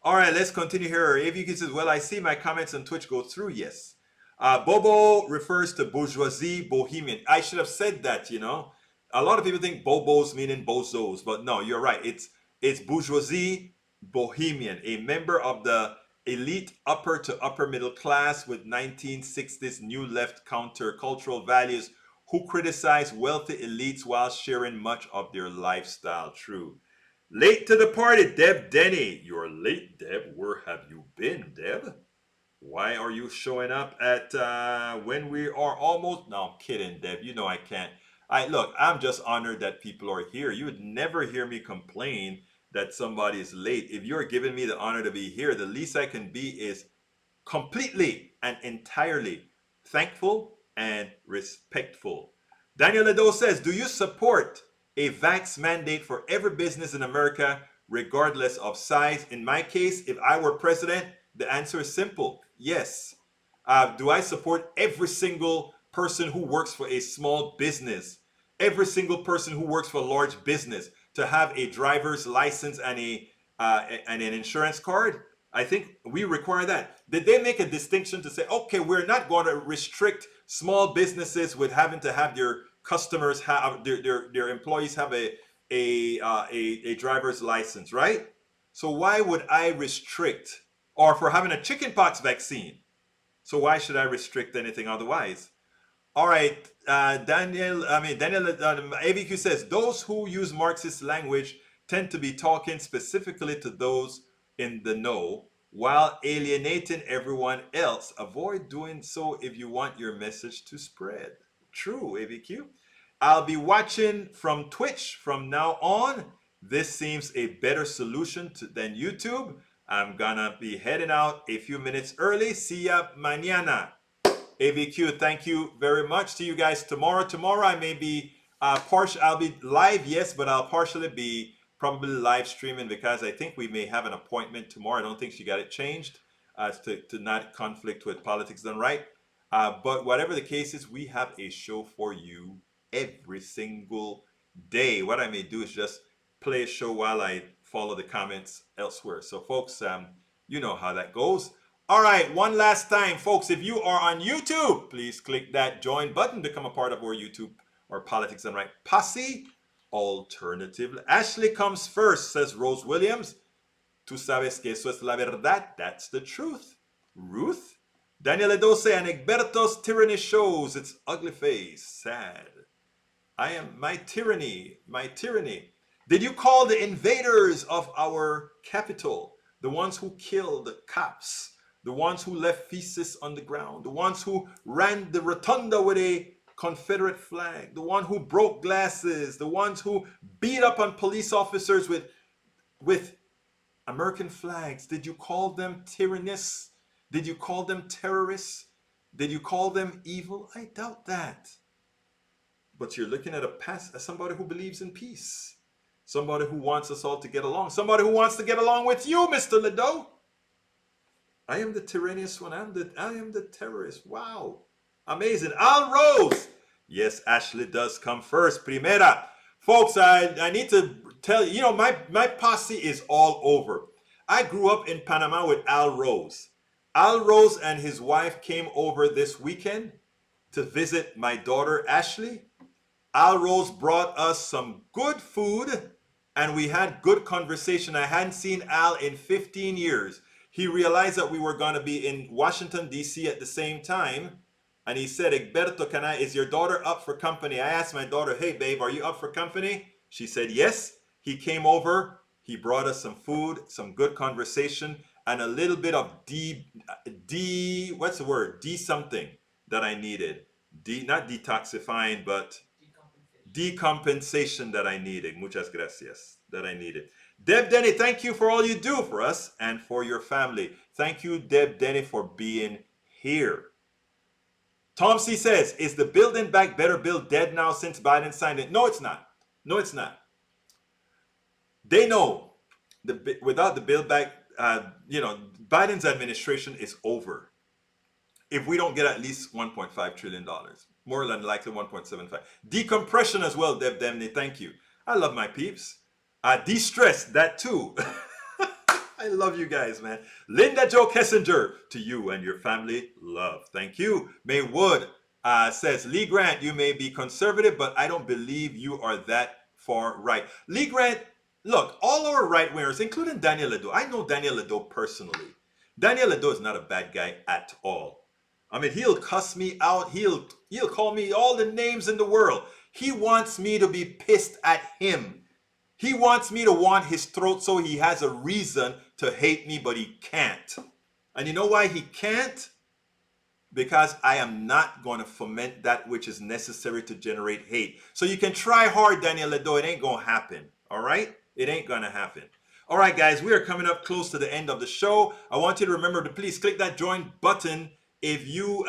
All right, let's continue here. AVQ says, well, I see my comments on Twitch go through. Yes. Bobo refers to bourgeoisie, bohemian. I should have said that, A lot of people think bobos meaning bozos, but no, you're right. It's bourgeoisie, bohemian, a member of the elite upper to upper middle class with 1960s new left countercultural values who criticize wealthy elites while sharing much of their lifestyle. True. Late to the party, Deb Denny. You're late, Deb. Where have you been, Deb? Why are you showing up at when we are almost... No, I'm kidding, Deb. You know I can't. Look, I'm just honored that people are here. You would never hear me complain that somebody is late. If you're giving me the honor to be here, the least I can be is completely and entirely thankful and respectful. Daniel Ledo says, do you support a vax mandate for every business in America, regardless of size? In my case, if I were president, the answer is simple. Yes. Do I support every single person who works for a small business, every single person who works for a large business, to have a driver's license and an insurance card? I think we require that. Did they make a distinction to say, okay, we're not going to restrict small businesses with having to have their customers have their employees have a driver's license, right? So why would I restrict, or for having a chickenpox vaccine? So why should I restrict anything otherwise? All right, Daniel, AVQ says, those who use Marxist language tend to be talking specifically to those in the know while alienating everyone else. Avoid doing so if you want your message to spread. True, AVQ. I'll be watching from Twitch from now on. This seems a better solution than YouTube. I'm gonna be heading out a few minutes early. See ya mañana. AVQ, thank you very much. See you guys tomorrow. Tomorrow I may be partial. I'll be live, yes, but I'll partially be probably live streaming because I think we may have an appointment tomorrow. I don't think she got it changed to not conflict with Politics Done Right. But whatever the case is, we have a show for you every single day. What I may do is just play a show while I follow the comments elsewhere. So, folks, you know how that goes. All right, one last time, folks. If you are on YouTube, please click that join button, become a part of our YouTube or Politics Done Right posse. Alternatively, Ashley comes first, says Rose Williams. Tú sabes que eso es la verdad. That's the truth. Ruth? Daniel Edose and Egberto's tyranny shows its ugly face. Sad. I am my tyranny. My tyranny. Did you call the invaders of our capital, the ones who killed the cops, the ones who left feces on the ground, the ones who ran the rotunda with a Confederate flag, the one who broke glasses, the ones who beat up on police officers with American flags? Did you call them tyrannists? Did you call them terrorists? Did you call them evil? I doubt that. But you're looking at somebody who believes in peace. Somebody who wants us all to get along. Somebody who wants to get along with you, Mr. Ledo. I am the tyrannous one. I am the terrorist. Wow. Amazing. Al Rose. Yes, Ashley does come first. Primera. Folks, I need to tell you, my posse is all over. I grew up in Panama with Al Rose. Al Rose and his wife came over this weekend to visit my daughter, Ashley. Al Rose brought us some good food and we had good conversation. I hadn't seen Al in 15 years. He realized that we were going to be in Washington, D.C. at the same time. And he said, Egberto, is your daughter up for company? I asked my daughter, hey, babe, are you up for company? She said, yes. He came over. He brought us some food, some good conversation, and a little bit of what's the word? D something that I needed. Not detoxifying, but decompensation that I needed. Muchas gracias. That I needed. Deb Denny, thank you for all you do for us and for your family. Thank you, Deb Denny, for being here. Tom C says, is the Building Back Better bill dead now since Biden signed it? No, it's not. No, it's not. They know without the Build Back, Biden's administration is over. If we don't get at least $1.5 trillion, more than likely 1.75. Decompression as well, Deb Demney, thank you. I love my peeps. De-stress, that too. I love you guys, man. Linda Jo Kessinger, to you and your family, love. Thank you. May Wood says, Lee Grant, you may be conservative, but I don't believe you are that far right. Lee Grant, look, all our right-wingers, including Daniel Ledo. I know Daniel Ledo personally. Daniel Ledo is not a bad guy at all. I mean, he'll cuss me out. He'll call me all the names in the world. He wants me to be pissed at him. He wants me to want his throat so he has a reason to hate me, but he can't. And you know why he can't? Because I am not going to foment that which is necessary to generate hate. So you can try hard, Daniel Ledo. It ain't going to happen. All right? It ain't going to happen. All right, guys. We are coming up close to the end of the show. I want you to remember to please click that join button. If you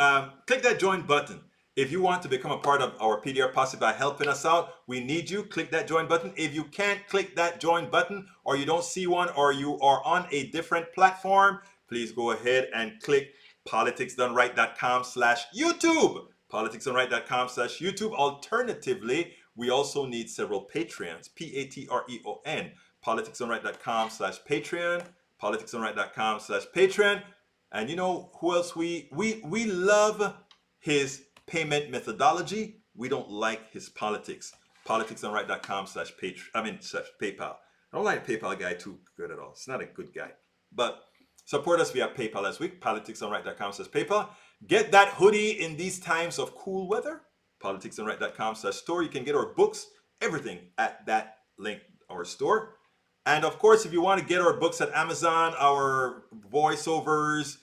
click that join button. If you want to become a part of our PDR Posse by helping us out, we need you. Click that join button. If you can't click that join button or you don't see one or you are on a different platform, please go ahead and click politicsdoneright.com/YouTube. politicsdoneright.com/YouTube. Alternatively, we also need several Patreons. Patreon. politicsdoneright.com/Patreon. politicsdoneright.com/Patreon. And you know who else we love his payment methodology. We don't like his politics. politicsdoneright.com/PayPal. I don't like PayPal guy too good at all. It's not a good guy. But support us via PayPal as well. politicsdoneright.com/PayPal. Get that hoodie in these times of cool weather. politicsdoneright.com/store. You can get our books, everything at that link, our store. And of course, if you want to get our books at Amazon, our voiceovers,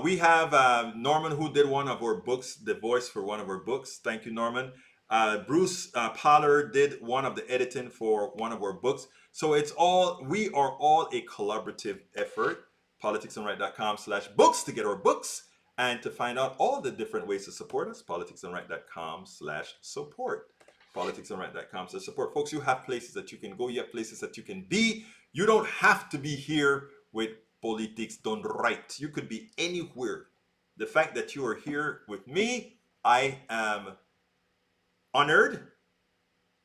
we have Norman who did one of our books, the voice for one of our books. Thank you, Norman. Bruce Pollard did one of the editing for one of our books. So we are all a collaborative effort. politicsdoneright.com/books to get our books. And to find out all the different ways to support us, politicsdoneright.com/support. Politicsdoneright.com/support. Folks, you have places that you can go. You have places that you can be. You don't have to be here with Politics Done Right. You could be anywhere. The fact that you are here with me, I am honored.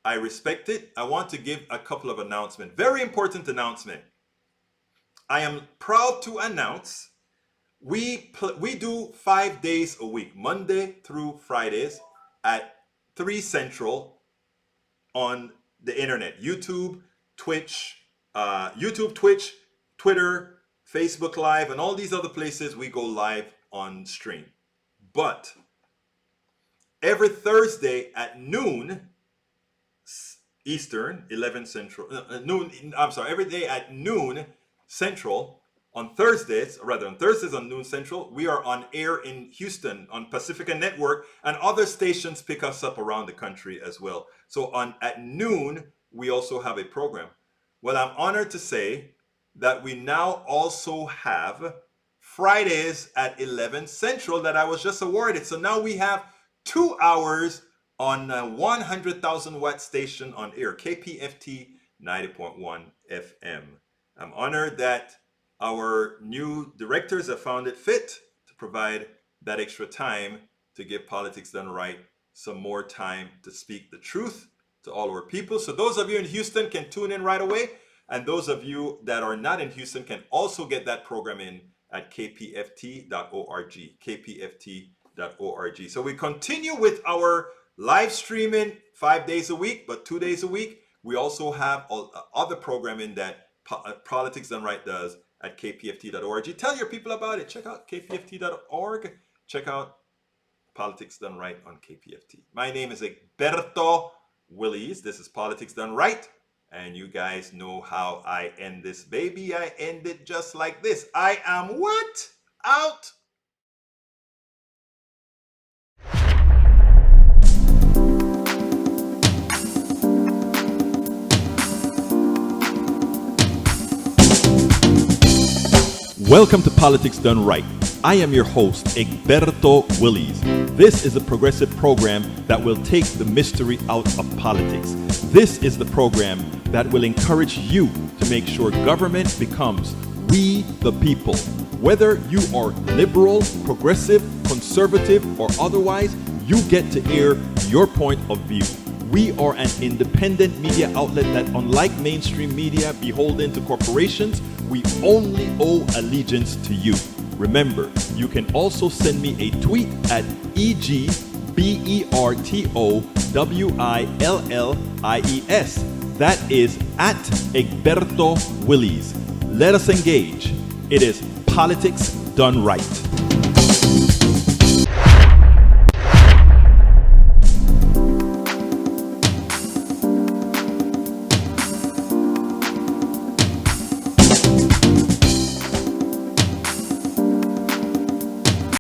I respect it. I want to give a couple of announcements. Very important announcement. I am proud to announce we do 5 days a week, Monday through Fridays at 3 Central on the internet. YouTube, Twitch, Twitter, Facebook Live, and all these other places we go live on stream. But every Thursday at noon Eastern, 11 Central, every day at noon Central, on Thursdays on noon Central, we are on air in Houston on Pacifica Network, and other stations pick us up around the country as well. So at noon, we also have a program. Well, I'm honored to say that we now also have Fridays at 11 Central that I was just awarded. So now we have 2 hours on a 100,000 watt station on air, KPFT 90.1 FM. I'm honored that our new directors have found it fit to provide that extra time to give Politics Done Right some more time to speak the truth to all our people. So those of you in Houston can tune in right away. And those of you that are not in Houston can also get that program in at kpft.org, kpft.org. So we continue with our live streaming 5 days a week, but 2 days a week. We also have other programming that Politics Done Right does at kpft.org. Tell your people about it. Check out kpft.org. Check out Politics Done Right on KPFT. My name is Egberto Willies. This is Politics Done Right. And you guys know how I end this baby. I end it just like this. I am what? Out. Welcome to Politics Done Right. I am your host, Egberto Willies. This is a progressive program that will take the mystery out of politics. This is the program that will encourage you to make sure government becomes we the people. Whether you are liberal, progressive, conservative, or otherwise, you get to air your point of view. We are an independent media outlet that, unlike mainstream media beholden to corporations, we only owe allegiance to you. Remember, you can also send me a tweet at EGBERTOWILLIES. That is at Egberto Willies. Let us engage. It is Politics Done Right.